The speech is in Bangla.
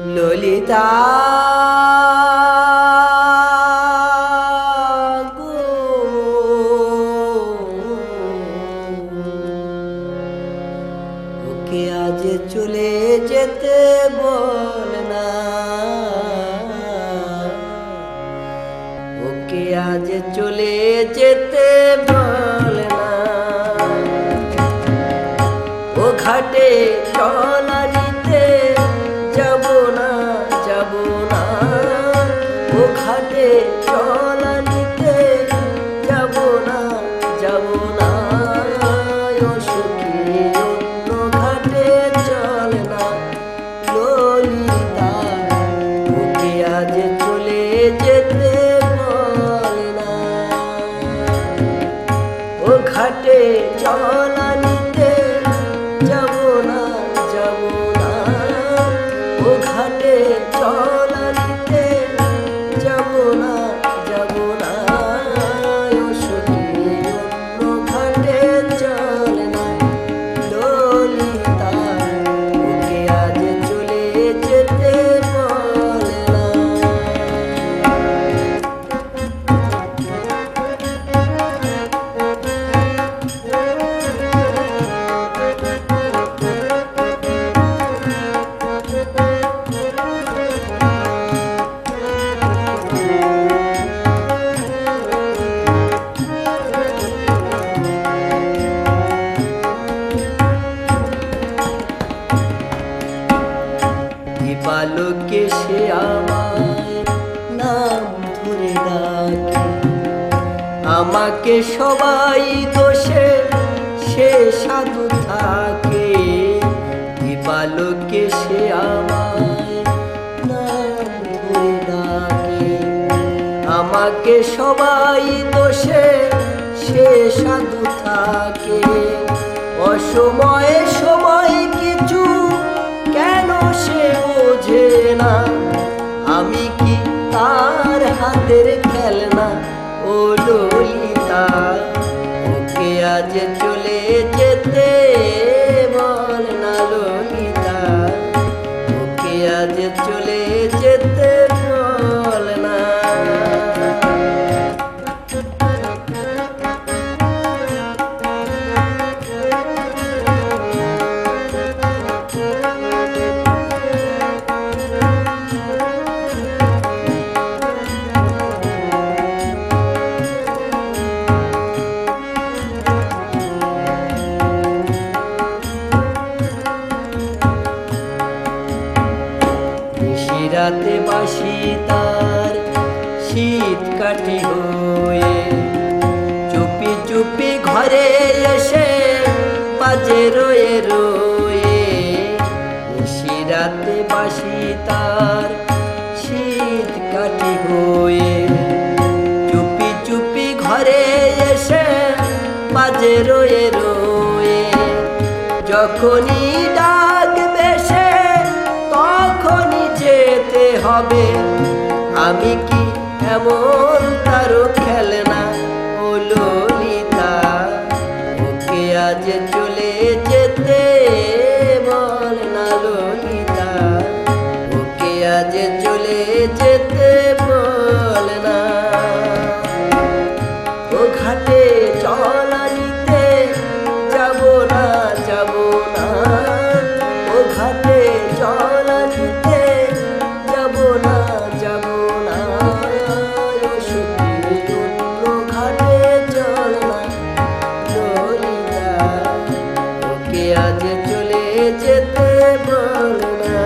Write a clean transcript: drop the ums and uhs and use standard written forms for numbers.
ললিতা গো, ওকে আজ চলে যেতে বল না, ওকে আজ চলে যেতে বল না। ও ঘাটে চলারিতে যাব না, যাব না। ও ঘাটে চলারিতে যাব না, যাব না। ও সখী অন্য ঘাটে চল না ললিতা, ওকে আজ চলে যেতে বল না। ও ঘাটে চলারিতে যাব না, যাব না। ও ঘাটে চলারিতে যাব না, যাব না। ও সখী অন্য ঘাটে চল না ললিতা, ওকে আজ চলে যেতে বল না। বালকে সে আমায় নাম ধরে ডাকে, আমাকে সবাই দোষে সে সাধু থাকে। বালকে সে আমায় নাম ধরে ডাকে, আমাকে সবাই দোষে সে সাধু থাকে। অসময়ে সময় কিছু কেন সে বোঝে না, আমি কি তার হাতের খেলনা ও ললিতা, ওকে আজ চলে যেতে বল না ললিতা, ওকে আজ চলে যেতে বল না। রাতে বাসি তার শীত কাটি হয়ে, চুপি চুপি ঘরে এসে বাজে রয়ে রয়ে। রাতে বাসি তার শীত কাটি হয়ে, চুপি চুপি ঘরে এসে বাজে রয়ে রয়ে। যখনই ডাকবে সে তখনই যেতে হবে, আমি কি এমন তারও খেলনা ও ললিতা, ওকে আজ চলে যেতে বল না ললিতা, ওকে আজ চলে যেতে বল না। ও ঘাটে চলারিতে যাব না, যাব না। ও ঘাটে চলারিতে যাব না, যাব না। ও সখী অন্য ঘাটে চল না ললিতা, ওকে আজ চলে যেতে বল না।